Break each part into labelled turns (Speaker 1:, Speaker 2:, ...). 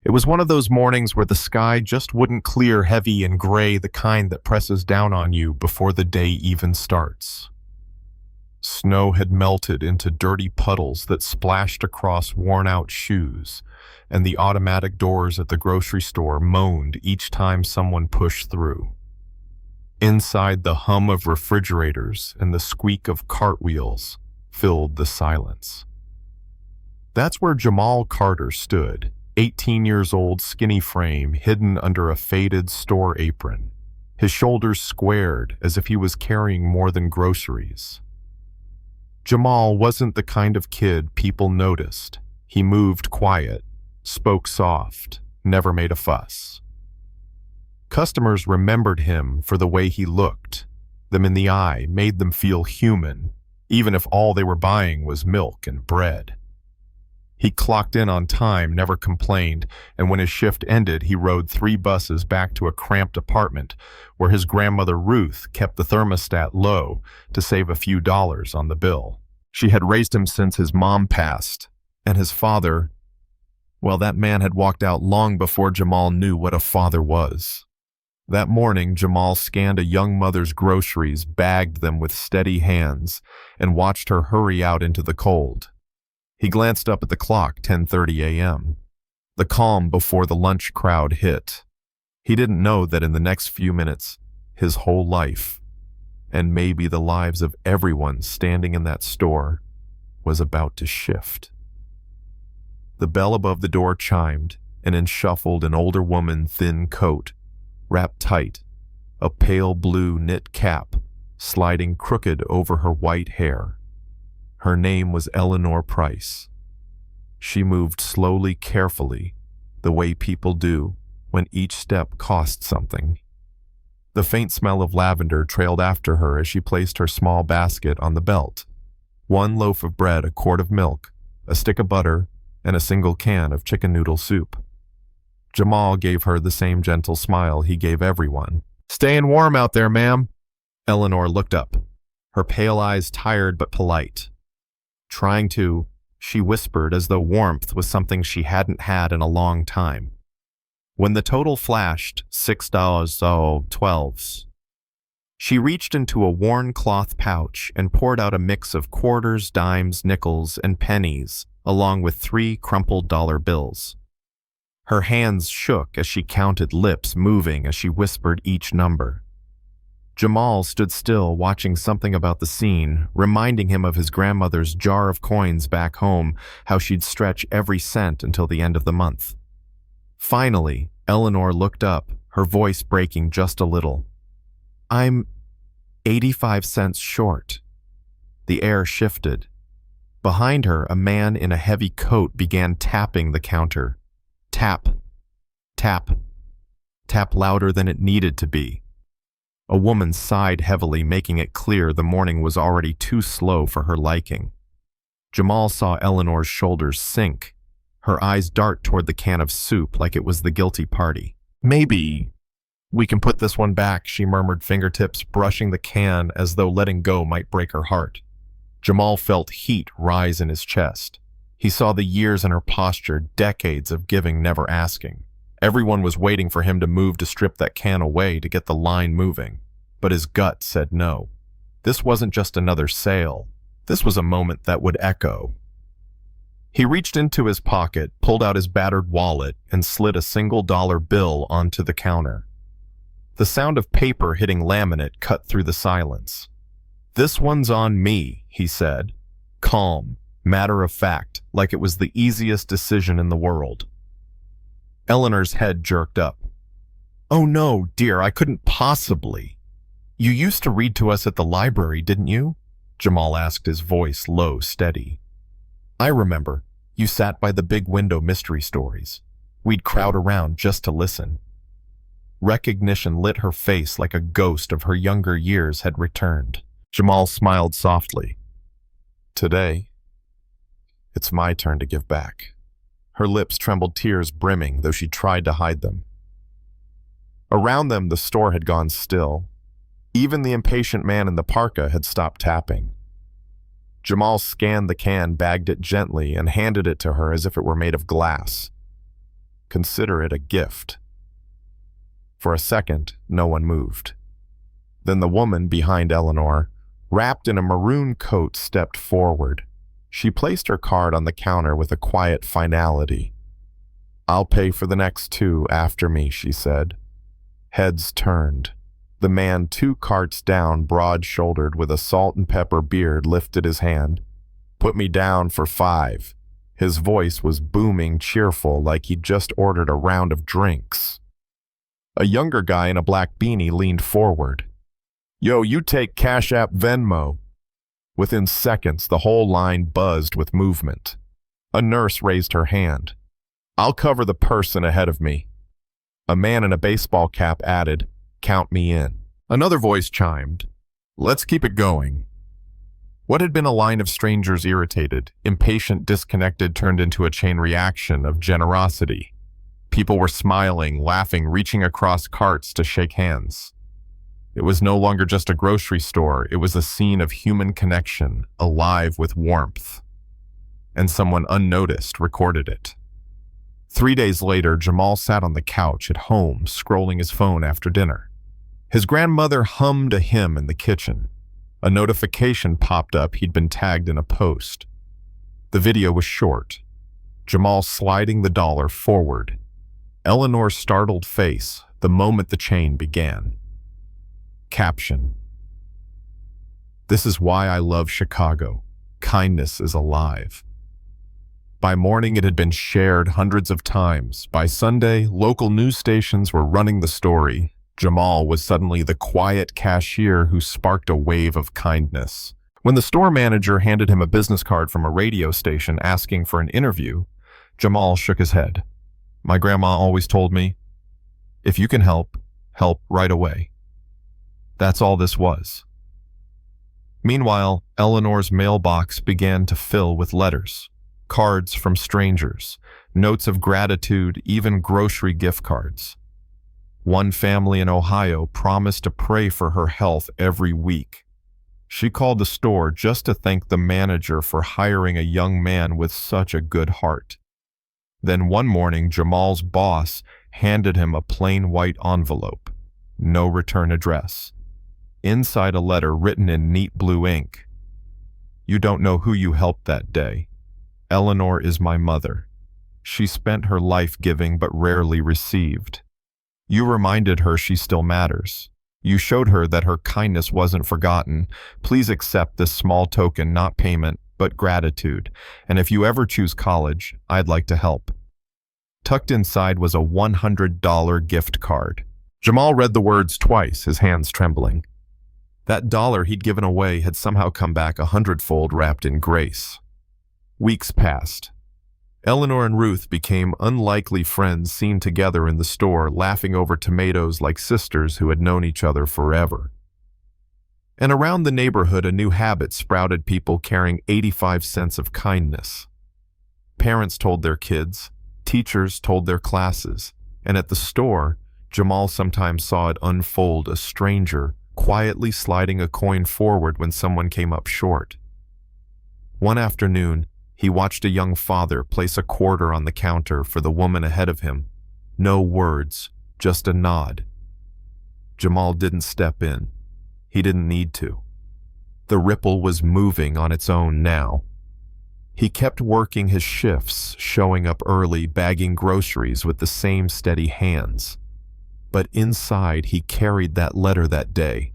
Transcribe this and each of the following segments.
Speaker 1: It was one of those mornings where the sky just wouldn't clear, heavy and gray, the kind that presses down on you before the day even starts. Snow had melted into dirty puddles that splashed across worn-out shoes, and the automatic doors at the grocery store moaned each time someone pushed through. Inside, the hum of refrigerators and the squeak of cartwheels filled the silence. That's where Jamal Carter stood, 18 years old, skinny frame hidden under a faded store apron, his shoulders squared as if he was carrying more than groceries. Jamal wasn't the kind of kid people noticed. He moved quiet, spoke soft, never made a fuss. Customers remembered him for the way he looked them in the eye, made them feel human, even if all they were buying was milk and bread. He clocked in on time, never complained, and when his shift ended, he rode 3 buses back to a cramped apartment where his grandmother Ruth kept the thermostat low to save a few dollars on the bill. She had raised him since his mom passed, and his father, well, that man had walked out long before Jamal knew what a father was. That morning, Jamal scanned a young mother's groceries, bagged them with steady hands, and watched her hurry out into the cold. He glanced up at the clock, 10:30 a.m., the calm before the lunch crowd hit. He didn't know that in the next few minutes, his whole life, and maybe the lives of everyone standing in that store, was about to shift. The bell above the door chimed, and in shuffled an older woman, thin coat, wrapped tight, a pale blue knit cap sliding crooked over her white hair. Her name was Eleanor Price. She moved slowly, carefully, the way people do when each step costs something. The faint smell of lavender trailed after her as she placed her small basket on the belt. 1 loaf of bread, a quart of milk, a stick of butter, and a single can of chicken noodle soup. Jamal gave her the same gentle smile he gave everyone. "Staying warm out there, ma'am." Eleanor looked up, her pale eyes tired but polite. She whispered as though warmth was something she hadn't had in a long time. When the total flashed, $6.12. She reached into a worn cloth pouch and poured out a mix of quarters, dimes, nickels, and pennies, along with 3 crumpled dollar bills. Her hands shook as she counted, lips moving as she whispered each number. Jamal stood still, watching something about the scene, reminding him of his grandmother's jar of coins back home, how she'd stretch every cent until the end of the month. Finally, Eleanor looked up, her voice breaking just a little. "I'm 85 cents short." The air shifted. Behind her, a man in a heavy coat began tapping the counter. Tap, tap, tap louder than it needed to be. A woman sighed heavily, making it clear the morning was already too slow for her liking. Jamal saw Eleanor's shoulders sink, her eyes dart toward the can of soup like it was the guilty party. "Maybe we can put this one back," she murmured, fingertips brushing the can as though letting go might break her heart. Jamal felt heat rise in his chest. He saw the years in her posture, decades of giving, never asking. Everyone was waiting for him to move to strip that can away to get the line moving. But his gut said no. This wasn't just another sale. This was a moment that would echo. He reached into his pocket, pulled out his battered wallet, and slid a single dollar bill onto the counter. The sound of paper hitting laminate cut through the silence. "This one's on me," he said, calm, matter of fact, like it was the easiest decision in the world. Eleanor's head jerked up. "Oh no, dear, I couldn't possibly." "You used to read to us at the library, didn't you?" Jamal asked, his voice low, steady. "I remember. You sat by the big window, mystery stories. We'd crowd around just to listen." Recognition lit her face like a ghost of her younger years had returned. Jamal smiled softly. "Today, it's my turn to give back." Her lips trembled, tears brimming, though she tried to hide them. Around them, the store had gone still. Even the impatient man in the parka had stopped tapping. Jamal scanned the can, bagged it gently, and handed it to her as if it were made of glass. Consider it a gift." For a second, no one moved. Then the woman behind Eleanor, wrapped in a maroon coat, stepped forward. She placed her card on the counter with a quiet finality. "I'll pay for the next two after me," she said. Heads turned. The man 2 carts down, broad-shouldered with a salt and pepper beard, lifted his hand. "Put me down for 5. His voice was booming, cheerful, like he'd just ordered a round of drinks. A younger guy in a black beanie leaned forward. "Yo, you take Cash App Venmo." Within seconds, the whole line buzzed with movement. A nurse raised her hand. "I'll cover the person ahead of me." A man in a baseball cap added, "Count me in." Another voice chimed, "Let's keep it going." What had been a line of strangers irritated, impatient, disconnected turned into a chain reaction of generosity. People were smiling, laughing, reaching across carts to shake hands. It was no longer just a grocery store, it was a scene of human connection, alive with warmth. And someone unnoticed recorded it. 3 days later, Jamal sat on the couch at home, scrolling his phone after dinner. His grandmother hummed a hymn in the kitchen. A notification popped up he'd been tagged in a post. The video was short. Jamal sliding the dollar forward. Eleanor's startled face the moment the chain began. Caption: "This is why I love Chicago. Kindness is alive." By morning, it had been shared hundreds of times. By Sunday, local news stations were running the story. Jamal was suddenly the quiet cashier who sparked a wave of kindness. When the store manager handed him a business card from a radio station asking for an interview, Jamal shook his head. "My grandma always told me, if you can help, help right away." That's all this was. Meanwhile, Eleanor's mailbox began to fill with letters. Cards from strangers, notes of gratitude, even grocery gift cards. One family in Ohio promised to pray for her health every week. She called the store just to thank the manager for hiring a young man with such a good heart. Then one morning, Jamal's boss handed him a plain white envelope. No return address. Inside a letter written in neat blue ink. "You don't know who you helped that day. Eleanor is my mother. She spent her life giving but rarely received. You reminded her she still matters. You showed her that her kindness wasn't forgotten. Please accept this small token, not payment, but gratitude. And if you ever choose college, I'd like to help." Tucked inside was a $100 gift card. Jamal read the words twice, his hands trembling. That dollar he'd given away had somehow come back 100-fold, wrapped in grace. Weeks passed. Eleanor and Ruth became unlikely friends, seen together in the store, laughing over tomatoes like sisters who had known each other forever. And around the neighborhood, a new habit sprouted, people carrying 85 cents of kindness. Parents told their kids, teachers told their classes, and at the store, Jamal sometimes saw it unfold, a stranger quietly sliding a coin forward when someone came up short. One afternoon, he watched a young father place a quarter on the counter for the woman ahead of him. No words, just a nod. Jamal didn't step in. He didn't need to. The ripple was moving on its own now. He kept working his shifts, showing up early, bagging groceries with the same steady hands. But inside, he carried that letter that day.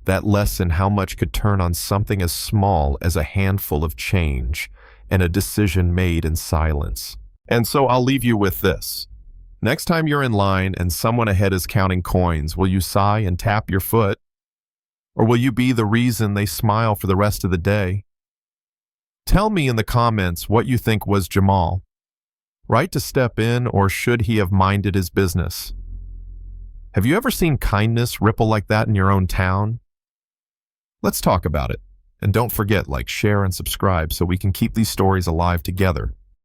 Speaker 1: That lesson, how much could turn on something as small as a handful of change, and a decision made in silence. And so I'll leave you with this. Next time you're in line and someone ahead is counting coins, will you sigh and tap your foot? Or will you be the reason they smile for the rest of the day? Tell me in the comments what you think was Jamal. Right to step in, or should he have minded his business? Have you ever seen kindness ripple like that in your own town? Let's talk about it. And don't forget, like, share, and subscribe so we can keep these stories alive together.